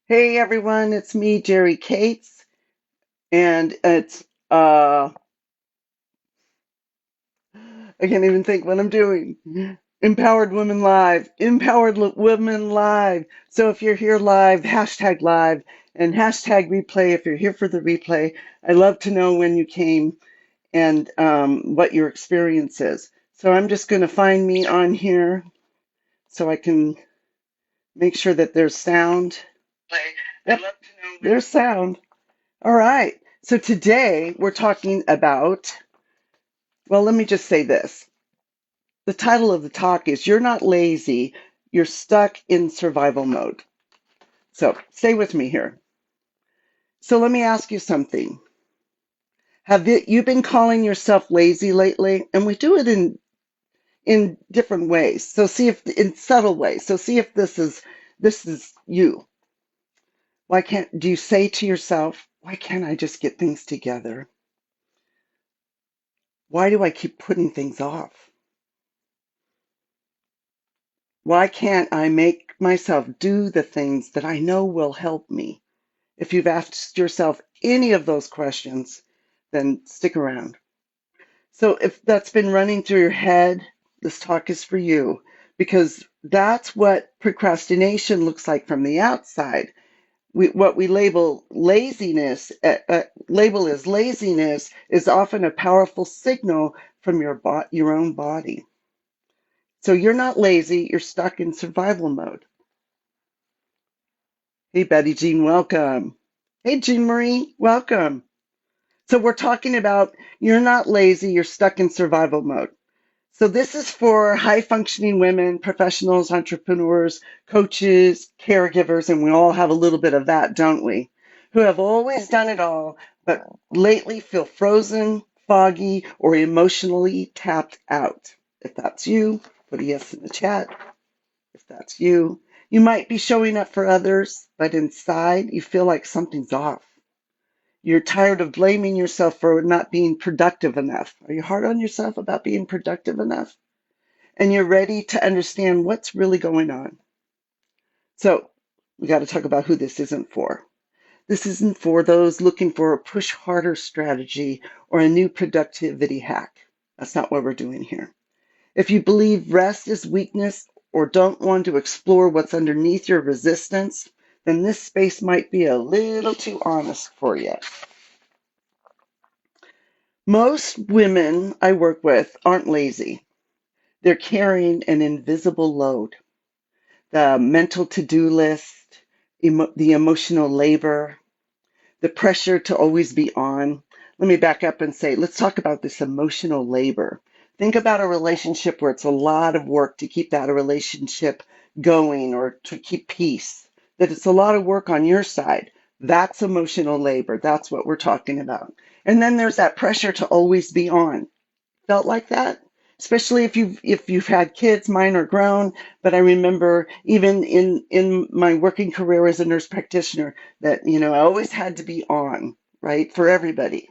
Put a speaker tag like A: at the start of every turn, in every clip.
A: Hey everyone, it's me, Jeri Cates, and it's I can't even think what I'm doing. Empowered Women Live, Women Live. So if you're here live, hashtag live and hashtag replay if you're here for the replay. I love to know when you came and what your experience is. So I'm just going to find me on here so I can make sure that there's sound. Yep, there's sound. All right. So today we're talking about, well, let me just say this. The title of the talk is You're Not Lazy, You're Stuck in Survival Mode. So stay with me here. So let me ask you something. Have you been calling yourself lazy lately? And we do it in different ways. So see if in subtle ways. So see if this is you. Why can't do you say to yourself, why can't I just get things together? Why do I keep putting things off? Why can't I make myself do the things that I know will help me? If you've asked yourself any of those questions, then stick around. So if that's been running through your head, this talk is for you because that's what procrastination looks like from the outside. What we label as laziness is often a powerful signal from your own body. So you're not lazy, you're stuck in survival mode. Hey, Betty Jean, welcome. Hey, Jean Marie, welcome. So we're talking about you're not lazy, you're stuck in survival mode. So this is for high functioning women, professionals, entrepreneurs, coaches, caregivers, and we all have a little bit of that, don't we? Who have always done it all, but lately feel frozen, foggy, or emotionally tapped out. If that's you, put a yes in the chat. If that's you, you might be showing up for others, but inside you feel like something's off. You're tired of blaming yourself for not being productive enough. Are you hard on yourself about being productive enough? And you're ready to understand what's really going on. So we got to talk about who this isn't for. This isn't for those looking for a push harder strategy or a new productivity hack. That's not what we're doing here. If you believe rest is weakness or don't want to explore what's underneath your resistance, then this space might be a little too honest for you. Most women I work with aren't lazy. They're carrying an invisible load. The mental to-do list, the emotional labor, the pressure to always be on. Let me back up and say, let's talk about this emotional labor. Think about a relationship where it's a lot of work to keep that relationship going or to keep peace, that it's a lot of work on your side. That's emotional labor. That's what we're talking about. And then there's that pressure to always be on. Felt like that? Especially if you've had kids, mine are grown, but I remember even in my working career as a nurse practitioner that, I always had to be on, right? For everybody.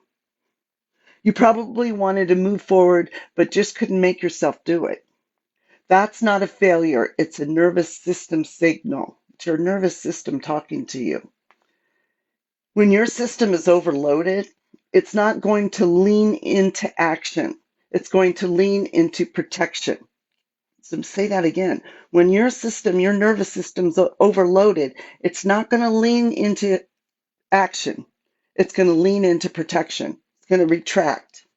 A: You probably wanted to move forward, but just couldn't make yourself do it. That's not a failure. It's a nervous system signal. It's your nervous system talking to you. When your system is overloaded, it's not going to lean into action. It's going to lean into protection. So say that again. When your nervous system's overloaded, it's not going to lean into action. It's going to lean into protection. It's going to retract.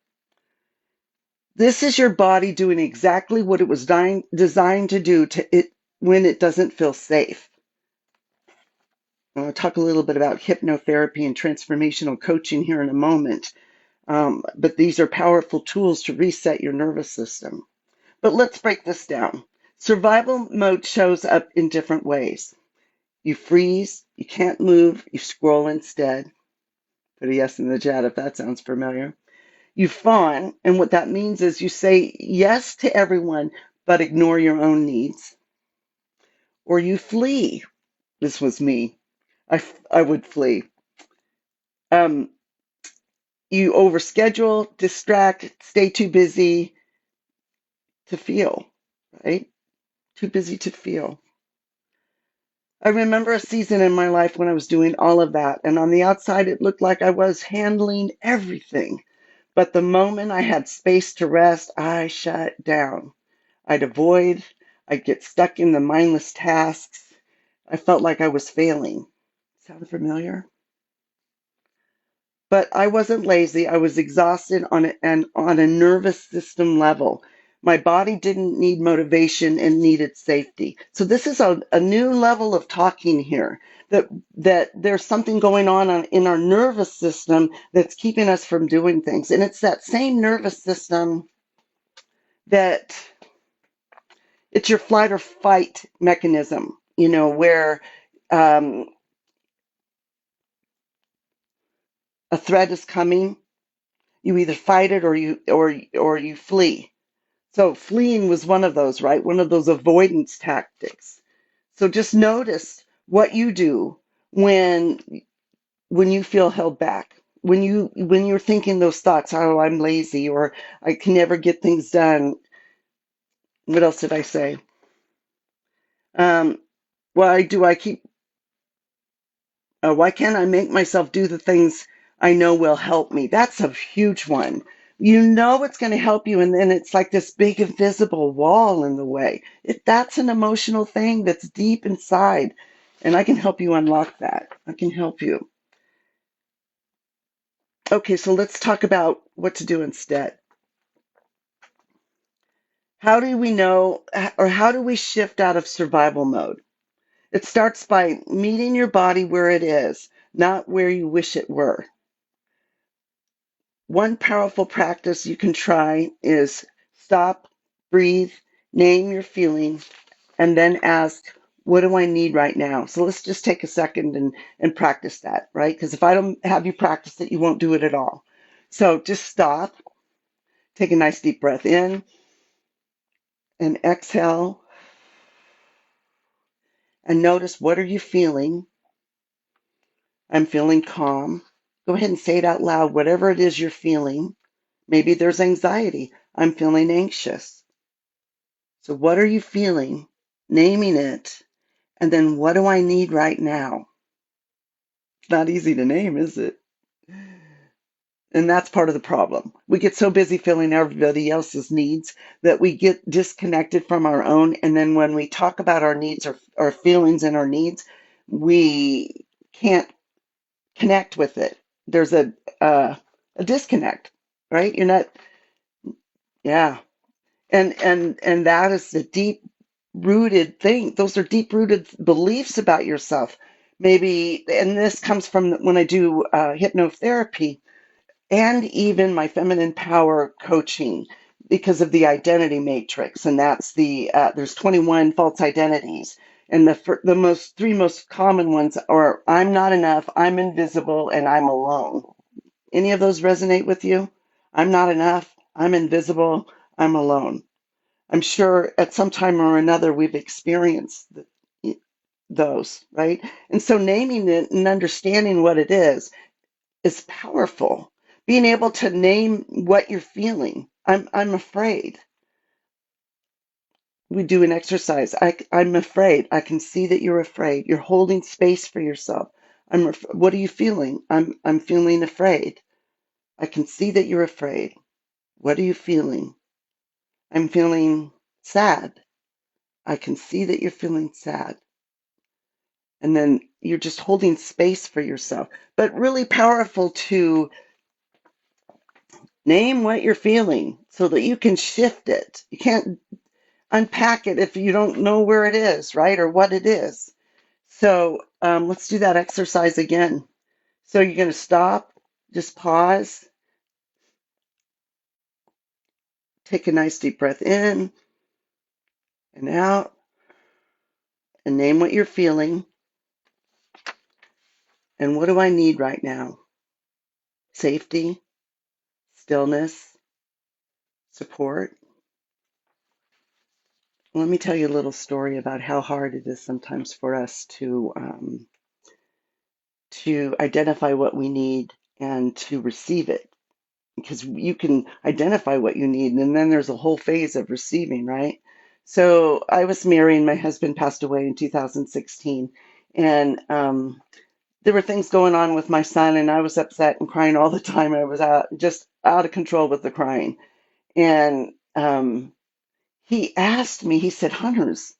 A: This is your body doing exactly what it was designed to do when it doesn't feel safe. I'm going to talk a little bit about hypnotherapy and transformational coaching here in a moment. But these are powerful tools to reset your nervous system. But let's break this down. Survival mode shows up in different ways. You freeze, you can't move, you scroll instead. Put a yes in the chat if that sounds familiar. You fawn, and what that means is you say yes to everyone, but ignore your own needs. Or you flee. This was me. I would flee. Um, you overschedule, distract, stay too busy to feel, right? Too busy to feel. I remember a season in my life when I was doing all of that, and on the outside, it looked like I was handling everything. But the moment I had space to rest, I shut down. I'd avoid, I'd get stuck in the mindless tasks. I felt like I was failing. Sound familiar? But I wasn't lazy. I was exhausted on a nervous system level. My body didn't need motivation and needed safety. So this is a new level of talking here that there's something going on in our nervous system that's keeping us from doing things. And it's that same nervous system that it's your flight or fight mechanism, where um, a threat is coming, you either fight it or you flee. So fleeing was one of those, right? One of those avoidance tactics. So just notice what you do when you feel held back. When you're thinking those thoughts, oh, I'm lazy or I can never get things done. What else did I say? Um, why do I keep why can't I make myself do the things I know will help me? That's a huge one. You know it's going to help you, and then it's like this big invisible wall in the way. That's an emotional thing that's deep inside, and I can help you unlock that. I can help you. Okay, so let's talk about what to do instead. How do we know, or how do we shift out of survival mode? It starts by meeting your body where it is, not where you wish it were. One powerful practice you can try is stop, breathe, name your feeling, and then ask, what do I need right now? So let's just take a second and practice that, right? Because if I don't have you practice it, you won't do it at all. So just stop, take a nice deep breath in, and exhale, and notice, what are you feeling? I'm feeling calm. Go ahead and say it out loud, whatever it is you're feeling. Maybe there's anxiety. I'm feeling anxious. So what are you feeling? Naming it. And then what do I need right now? It's not easy to name, is it? And that's part of the problem. We get so busy filling everybody else's needs that we get disconnected from our own. And then when we talk about our needs or our feelings and our needs, we can't connect with it. There's a disconnect, right? You're not, yeah. And that is the deep rooted thing. Those are deep rooted beliefs about yourself. Maybe, and this comes from when I do hypnotherapy and even my feminine power coaching because of the identity matrix. And that's there's 21 false identities. And the three most common ones are I'm not enough, I'm invisible, and I'm alone. Any of those resonate with you? I'm not enough, I'm invisible, I'm alone. I'm sure at some time or another we've experienced those, right? And so naming it and understanding what it is powerful. Being able to name what you're feeling. I'm afraid. We do an exercise. I'm afraid. I can see that you're afraid. You're holding space for yourself. What are you feeling? I'm feeling afraid. I can see that you're afraid. What are you feeling? I'm feeling sad. I can see that you're feeling sad. And then you're just holding space for yourself. But really powerful to name what you're feeling so that you can shift it. You can't unpack it if you don't know where it is, right? Or what it is. So let's do that exercise again. So you're going to stop, just pause, take a nice deep breath in and out, and name what you're feeling. And what do I need right now? Safety, stillness, support. Let me tell you a little story about how hard it is sometimes for us to identify what we need and to receive it. Because you can identify what you need, and then there's a whole phase of receiving, right? So I was married, my husband passed away in 2016, And there were things going on with my son, and I was upset and crying all the time. I was just out of control with the crying. And he asked me, he said, Hunters,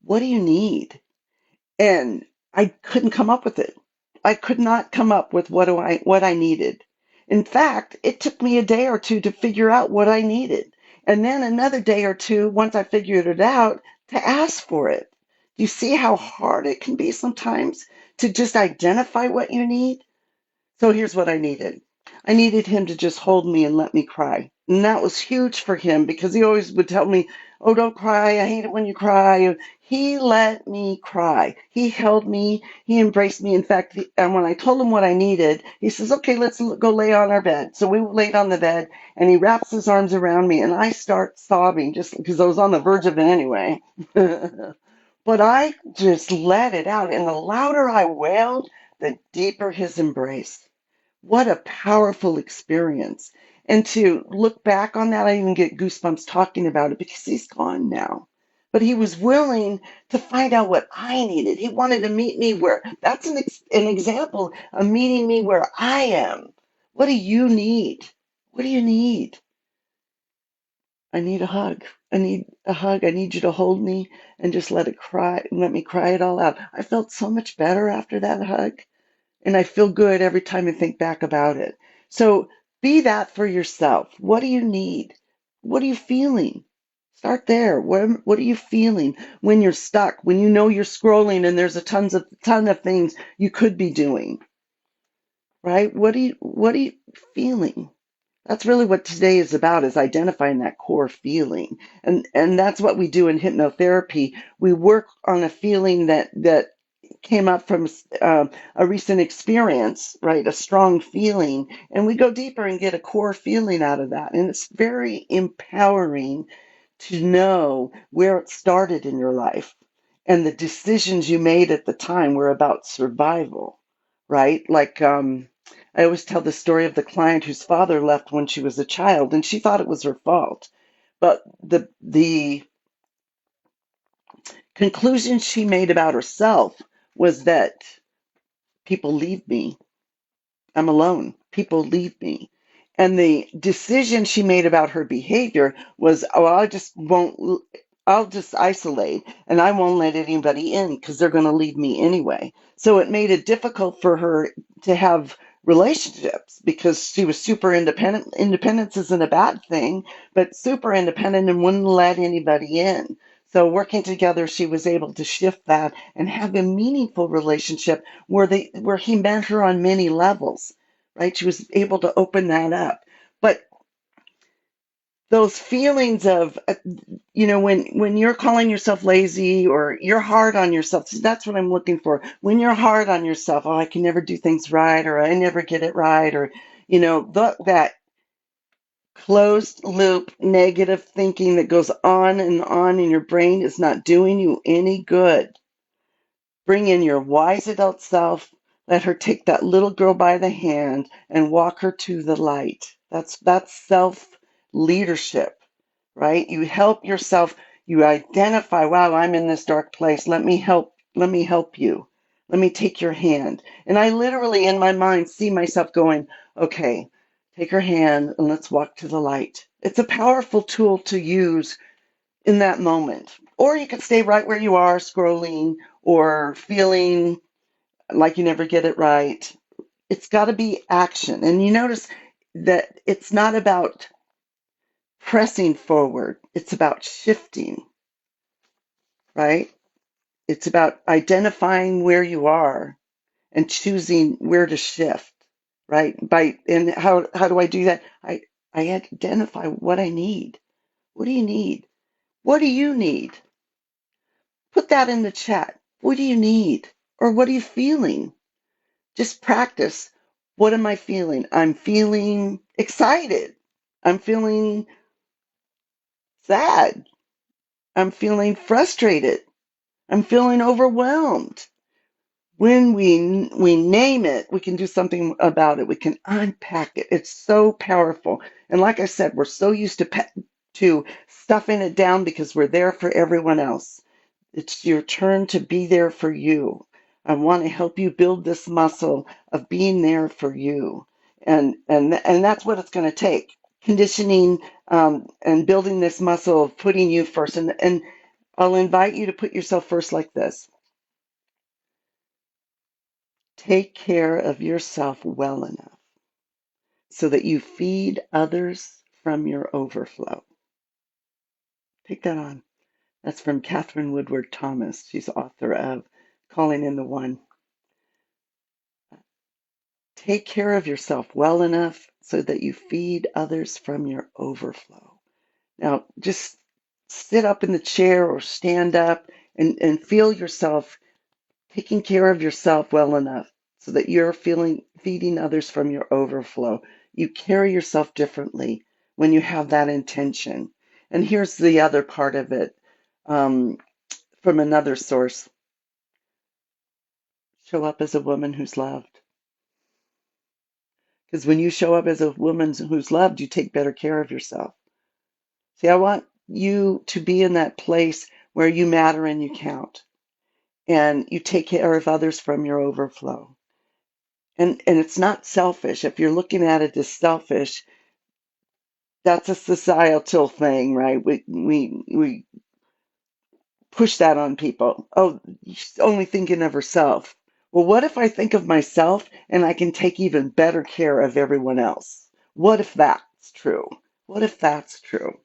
A: what do you need? And I couldn't come up with it. I could not come up with what I needed. In fact, it took me a day or two to figure out what I needed. And then another day or two, once I figured it out, to ask for it. Do you see how hard it can be sometimes to just identify what you need? So here's what I needed. I needed him to just hold me and let me cry. And that was huge for him because he always would tell me, oh, don't cry. I hate it when you cry. He let me cry. He held me. He embraced me. In fact, and when I told him what I needed, he says, okay, let's go lay on our bed. So we laid on the bed and he wraps his arms around me and I start sobbing just because I was on the verge of it anyway. But I just let it out. And the louder I wailed, the deeper his embrace. What a powerful experience. And to look back on that, I even get goosebumps talking about it because he's gone now. But he was willing to find out what I needed. He wanted to meet me where that's an example of meeting me where I am. What do you need? What do you need? I need a hug. I need a hug. I need you to hold me and just let me cry it all out. I felt so much better after that hug. And I feel good every time I think back about it. So be that for yourself. What do you need? What are you feeling? Start there. What are you feeling when you're stuck, when you know you're scrolling and there's a ton of things you could be doing, right? What are you feeling? That's really what today is about, is identifying that core feeling. And that's what we do in hypnotherapy. We work on a feeling that came up from a recent experience, right? A strong feeling. And we go deeper and get a core feeling out of that. And it's very empowering to know where it started in your life. And the decisions you made at the time were about survival, right? Like, I always tell the story of the client whose father left when she was a child, and she thought it was her fault. But the conclusion she made about herself was that people leave me. I'm alone. People leave me. And the decision she made about her behavior was, oh, I'll just isolate and I won't let anybody in because they're going to leave me anyway. So it made it difficult for her to have relationships because she was super independent. Independence isn't a bad thing, but super independent and wouldn't let anybody in. So working together, she was able to shift that and have a meaningful relationship where he met her on many levels, right? She was able to open that up. But those feelings of, when you're calling yourself lazy or you're hard on yourself, so that's what I'm looking for. When you're hard on yourself, oh, I can never do things right, or I never get it right, or, that closed loop negative thinking that goes on and on in your brain is not doing you any good. Bring in your wise adult self. Let her take that little girl by the hand and walk her to the light. That's self leadership, right? You help yourself. You identify, wow, I'm in this dark place. Let me help. Let me help you. Let me take your hand. And I literally in my mind see myself going, okay, take her hand and let's walk to the light. It's a powerful tool to use in that moment. Or you could stay right where you are, scrolling or feeling like you never get it right. It's got to be action. And you notice that it's not about pressing forward, it's about shifting, right? It's about identifying where you are and choosing where to shift, right? And how do I do that? I identify what I need. What do you need? What do you need? Put that in the chat. What do you need? Or what are you feeling? Just practice. What am I feeling? I'm feeling excited. I'm feeling sad. I'm feeling frustrated. I'm feeling overwhelmed. When we name it, we can do something about it. We can unpack it. It's so powerful. And like I said, we're so used to stuffing it down because we're there for everyone else. It's your turn to be there for you. I want to help you build this muscle of being there for you. And that's what it's going to take. Conditioning and building this muscle of putting you first. And I'll invite you to put yourself first like this. Take care of yourself well enough so that you feed others from your overflow. Take that on. That's from Catherine Woodward Thomas. She's author of Calling in the One. Take care of yourself well enough so that you feed others from your overflow. Now, just sit up in the chair or stand up and feel yourself taking care of yourself well enough so that you're feeding others from your overflow. You carry yourself differently when you have that intention. And here's the other part of it um, from another source. Show up as a woman who's loved. Because when you show up as a woman who's loved, you take better care of yourself. See, I want you to be in that place where you matter and you count, and you take care of others from your overflow. And it's not selfish. If you're looking at it as selfish, that's a societal thing, right? We push that on people. Oh, she's only thinking of herself. Well, what if I think of myself and I can take even better care of everyone else? What if that's true? What if that's true?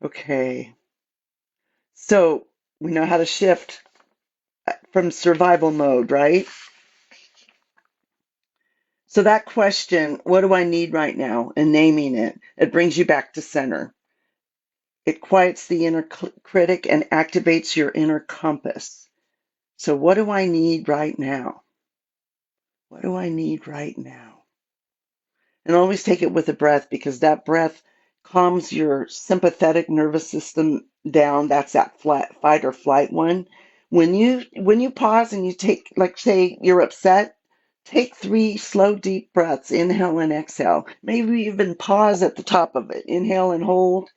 A: Okay. So we know how to shift from survival mode, right? So that question, what do I need right now? And naming it, it brings you back to center. It quiets the inner critic and activates your inner compass. So what do I need right now? What do I need right now? And always take it with a breath because that breath calms your sympathetic nervous system down. That's that fight or flight one. When you pause and you take, like say you're upset, take 3 slow deep breaths, inhale and exhale. Maybe even pause at the top of it. Inhale and hold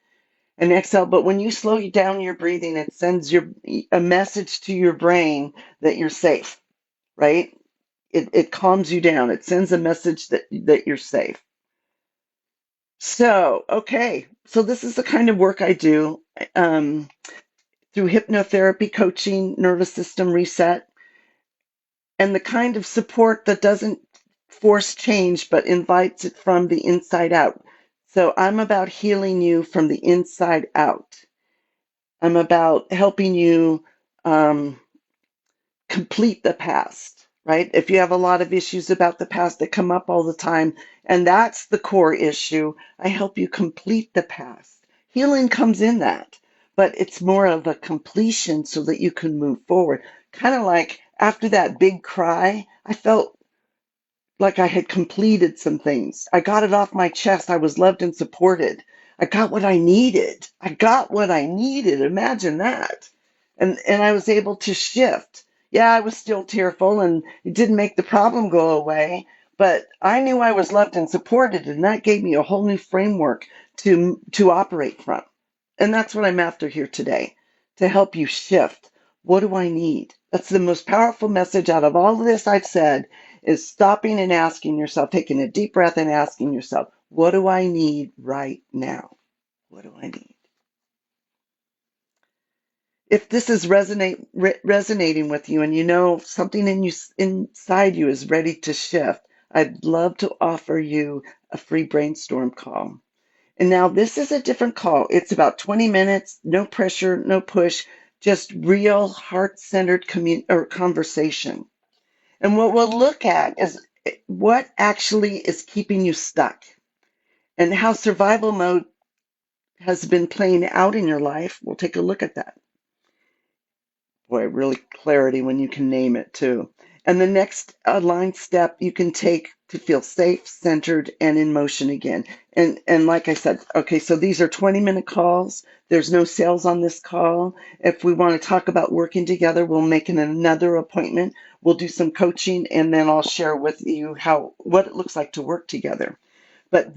A: and exhale. But when you slow down your breathing, it sends a message to your brain that you're safe, right? It calms you down. It sends a message that you're safe. So, okay. So this is the kind of work I do um, through hypnotherapy, coaching, nervous system reset, and the kind of support that doesn't force change but invites it from the inside out. So I'm about healing you from the inside out. I'm about helping you um, complete the past, right? If you have a lot of issues about the past that come up all the time, and that's the core issue, I help you complete the past. Healing comes in that, but it's more of a completion so that you can move forward. Kind of like after that big cry, I felt like I had completed some things. I got it off my chest. I was loved and supported. I got what I needed. I got what I needed. Imagine that. And I was able to shift. Yeah, I was still tearful and it didn't make the problem go away, but I knew I was loved and supported, and that gave me a whole new framework to operate from. And that's what I'm after here today, to help you shift. What do I need? That's the most powerful message out of all of this I've said, is stopping and asking yourself, taking a deep breath and asking yourself, what do I need right now? What do I need? If this is resonating with you and you know something inside you is ready to shift, I'd love to offer you a free brainstorm call. And now this is a different call. It's about 20 minutes, no pressure, no push, just real heart-centered conversation. And what we'll look at is what actually is keeping you stuck and how survival mode has been playing out in your life. We'll take a look at that. Boy, really clarity when you can name it too. And the next aligned step you can take to feel safe, centered, and in motion again. And like I said, okay, so these are 20-minute calls. There's no sales on this call. If we want to talk about working together, we'll make another appointment. We'll do some coaching, and then I'll share with you what it looks like to work together. But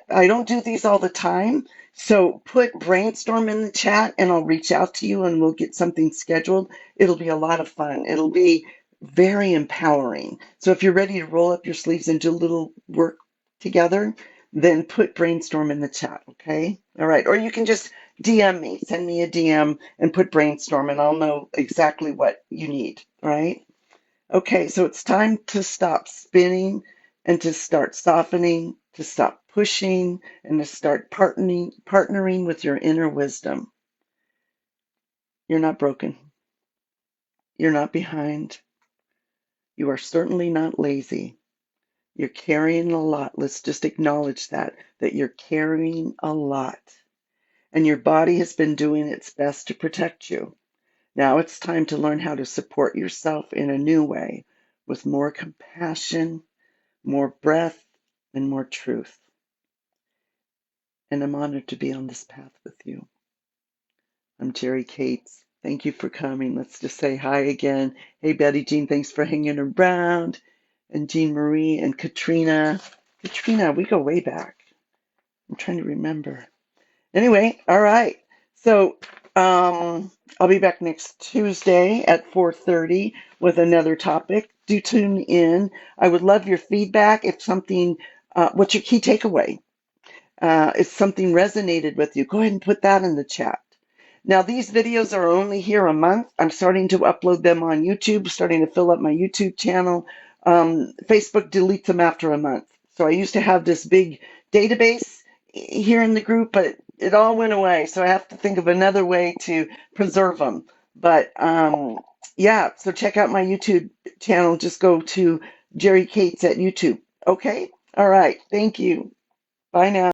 A: I don't do these all the time. So put brainstorm in the chat and I'll reach out to you and we'll get something scheduled. It'll be a lot of fun. It'll be very empowering. So if you're ready to roll up your sleeves and do a little work together, then put brainstorm in the chat. Okay. All right. Or you can just DM me, send me a DM and put brainstorm and I'll know exactly what you need. All right. Okay, so it's time to stop spinning and to start softening, to stop pushing, and to start partnering with your inner wisdom. You're not broken. You're not behind. You are certainly not lazy. You're carrying a lot. Let's just acknowledge that you're carrying a lot. And your body has been doing its best to protect you. Now it's time to learn how to support yourself in a new way with more compassion, more breath, and more truth. And I'm honored to be on this path with you. I'm Jeri Cates. Thank you for coming. Let's just say hi again. Hey, Betty Jean, thanks for hanging around. And Jean Marie and Katrina. Katrina, we go way back. I'm trying to remember. Anyway, all right. So I'll be back next Tuesday at 4:30 with another topic. Do tune in. I would love your feedback. If something, what's your key takeaway? If something resonated with you, go ahead and put that in the chat. Now, these videos are only here a month. I'm starting to upload them on YouTube, starting to fill up my YouTube channel. Facebook deletes them after a month. So I used to have this big database here in the group, but it all went away. So I have to think of another way to preserve them. But yeah, so check out my YouTube channel. Just go to Jeri Cates at YouTube. Okay? All right. Thank you. Bye now.